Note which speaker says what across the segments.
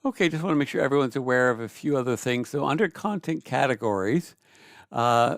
Speaker 1: Okay, just want to make sure everyone's aware of a few other things. So under content categories, uh,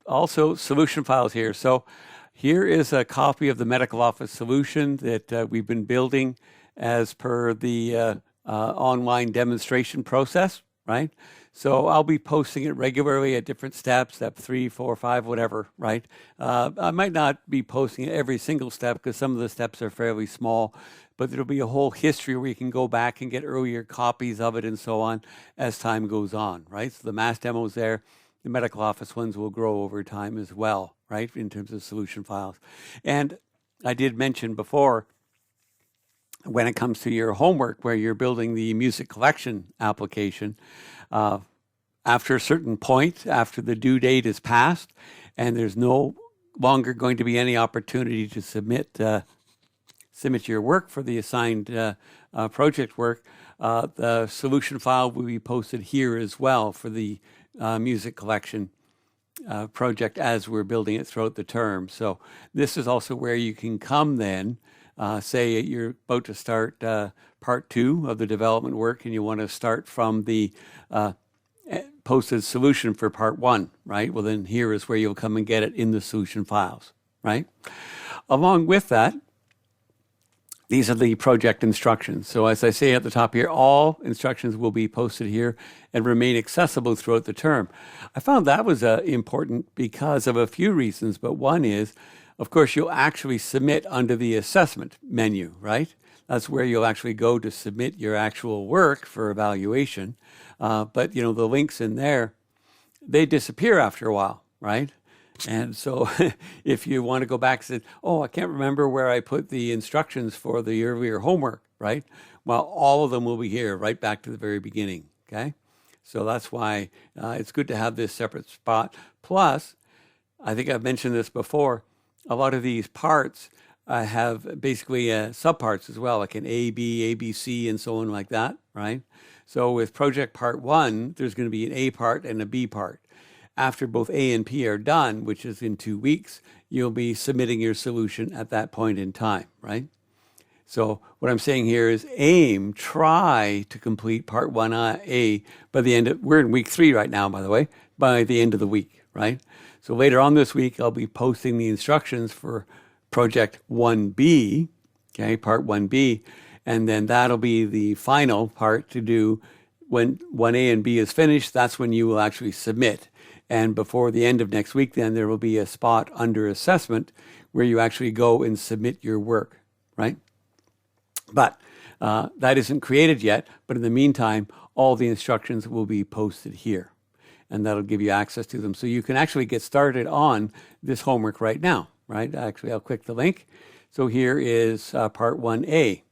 Speaker 1: also solution files here. So here is a copy of the medical office solution that we've been building as per the online demonstration process, right? So I'll be posting it regularly at different steps, step 3, 4, 5, whatever, right? I might not be posting it every single step because some of the steps are fairly small, but there'll be a whole history where you can go back and get earlier copies of it and so on as time goes on, right? So the mass demo's there. The medical office ones will grow over time as well, right, in terms of solution files. And I did mention before, when it comes to your homework where you're building the music collection application, after a certain point, after the due date is passed, and there's no longer going to be any opportunity to submit your work for the assigned project work, the solution file will be posted here as well for the music collection project as we're building it throughout the term. So this is also where you can come then, say you're about to start part 2 of the development work and you want to start from the posted solution for part 1, right? Well, then here is where you'll come and get it in the solution files, right? Along with that, these are the project instructions. So as I say at the top here, all instructions will be posted here and remain accessible throughout the term. I found that was important because of a few reasons, but one is, of course, you'll actually submit under the assessment menu, right? That's where you'll actually go to submit your actual work for evaluation. But, the links in there, they disappear after a while, right? And so if you want to go back and say, oh, I can't remember where I put the instructions for the earlier homework, right? Well, all of them will be here right back to the very beginning, okay? So that's why it's good to have this separate spot. Plus, I think I've mentioned this before, a lot of these parts have basically subparts as well, like an A, B, ABC, and so on like that, right? So with project part 1, there's going to be an A part and a B part. After both A and P are done, which is in 2 weeks, you'll be submitting your solution at that point in time, right? So what I'm saying here is try to complete part 1A by the end of, we're in week 3 right now, by the way, by the end of the week, right? So later on this week, I'll be posting the instructions for project 1B, okay, part 1B, and then that'll be the final part to do when 1A and B is finished. That's when you will actually submit. And before the end of next week, then there will be a spot under assessment where you actually go and submit your work, right? But that isn't created yet. But in the meantime, all the instructions will be posted here. And that'll give you access to them. So you can actually get started on this homework right now, right? Actually, I'll click the link. So here is part 1A.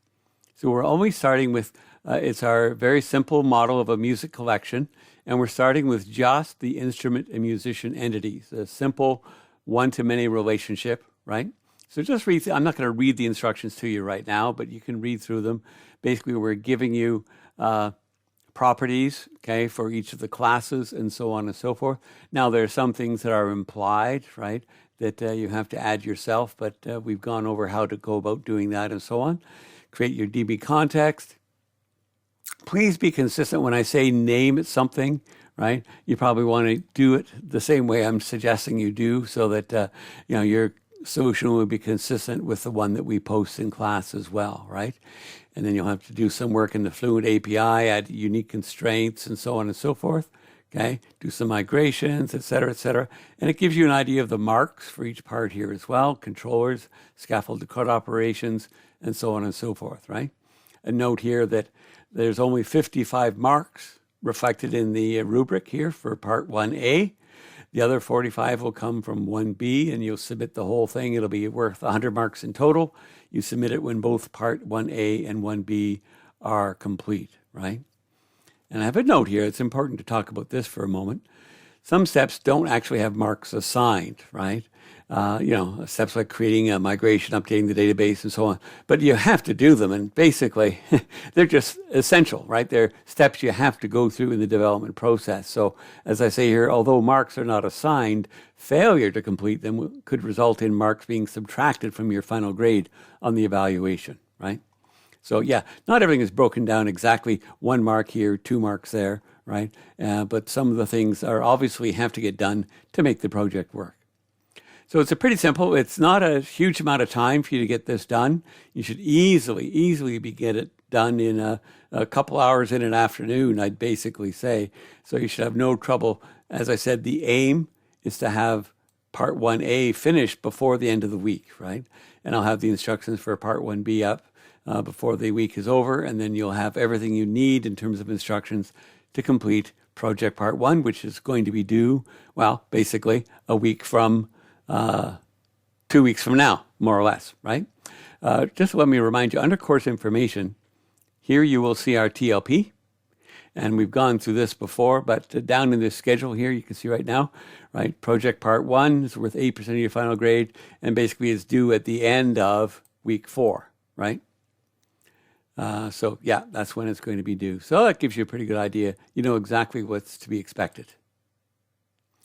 Speaker 1: So we're only starting with, it's our very simple model of a music collection. And we're starting with just the instrument and musician entities, a simple one-to-many relationship, right? So just read, I'm not going to read the instructions to you right now, but you can read through them. Basically, we're giving you properties, okay, for each of the classes and so on and so forth. Now, there are some things that are implied, right, that you have to add yourself, but we've gone over how to go about doing that and so on. Create your DB context. Please be consistent when I say name it something, right? You probably want to do it the same way I'm suggesting you do so that, your solution will be consistent with the one that we post in class as well, right? And then you'll have to do some work in the Fluent API, add unique constraints and so on and so forth, okay? Do some migrations, et cetera, and it gives you an idea of the marks for each part here as well, controllers, scaffold to code operations, and so on and so forth, right? A note here that there's only 55 marks reflected in the rubric here for part 1A. The other 45 will come from 1B, and you'll submit the whole thing. It'll be worth 100 marks in total. You submit it when both part 1A and 1B are complete, right? And I have a note here. It's important to talk about this for a moment. Some steps don't actually have marks assigned, right? Steps like creating a migration, updating the database, and so on. But you have to do them, and basically, they're just essential, right? They're steps you have to go through in the development process. So, as I say here, although marks are not assigned, failure to complete them could result in marks being subtracted from your final grade on the evaluation, right? So yeah, not everything is broken down exactly 1 mark here, 2 marks there, right? But some of the things are obviously have to get done to make the project work. So it's a pretty simple. It's not a huge amount of time for you to get this done. You should easily get it done in a couple hours in an afternoon, I'd basically say. So you should have no trouble. As I said, the aim is to have Part 1A finished before the end of the week, right? And I'll have the instructions for Part 1B up before the week is over, and then you'll have everything you need in terms of instructions to complete Project Part 1, which is going to be due, well, basically a week from 2 weeks from now, more or less, right? Just let me remind you, under course information, here you will see our TLP, and we've gone through this before, but down in this schedule here, you can see right now, right, Project Part 1 is worth 8% of your final grade, and basically it's due at the end of week 4, right? So yeah, that's when it's going to be due. So that gives you a pretty good idea. You know exactly what's to be expected.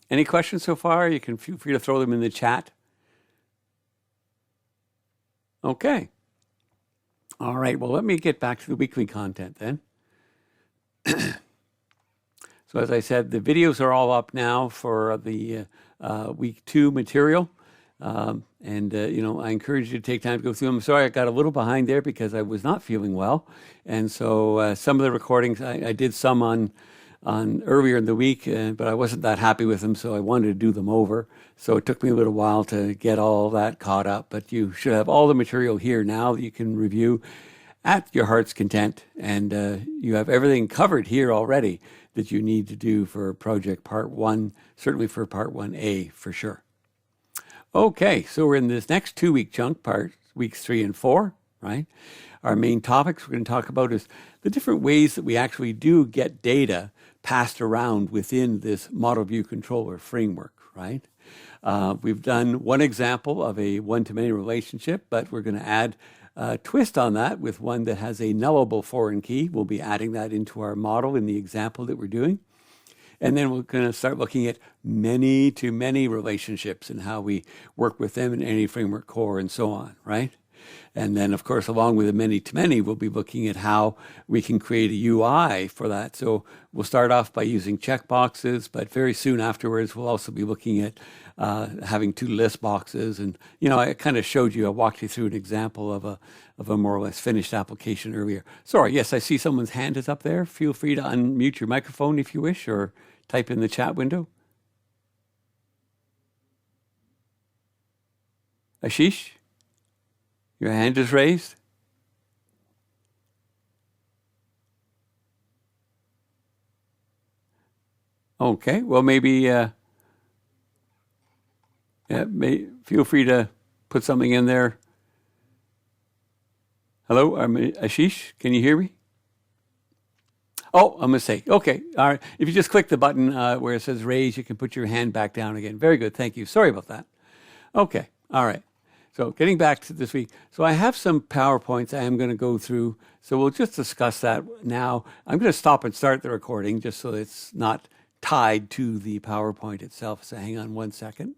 Speaker 1: Any questions so far? You can feel free to throw them in the chat. Okay. All right. Well, let me get back to the weekly content then. So as I said, the videos are all up now for the week 2 material. You know, I encourage you to take time to go through them. I'm sorry I got a little behind there because I was not feeling well. And so some of the recordings, I did some on earlier in the week, but I wasn't that happy with them, so I wanted to do them over. So it took me a little while to get all that caught up. But you should have all the material here now that you can review at your heart's content. And you have everything covered here already that you need to do for Project Part 1, certainly for Part 1A for sure. Okay, so we're in this next 2-week chunk, weeks 3 and 4, right? Our main topics we're going to talk about is the different ways that we actually do get data passed around within this model view controller framework, right? We've done one example of a one-to-many relationship, but we're going to add a twist on that with one that has a nullable foreign key. We'll be adding that into our model in the example that we're doing. And then we're going to start looking at many-to-many relationships and how we work with them in any framework core and so on, right? And then, of course, along with the many-to-many, we'll be looking at how we can create a UI for that. So we'll start off by using checkboxes, but very soon afterwards, we'll also be looking at having 2 list boxes. And, you know, I kind of showed you, I walked you through an example of a more or less finished application earlier. Sorry, yes, I see someone's hand is up there. Feel free to unmute your microphone if you wish, or type in the chat window. Ashish, your hand is raised. Okay, well, maybe feel free to put something in there. Hello, Ashish, can you hear me? Oh, a mistake. Okay, all right. If you just click the button where it says raise, you can put your hand back down again. Very good, thank you. Sorry about that. Okay, all right. So getting back to this week. So I have some PowerPoints I am going to go through. So we'll just discuss that now. I'm going to stop and start the recording just so it's not tied to the PowerPoint itself. So hang on 1 second.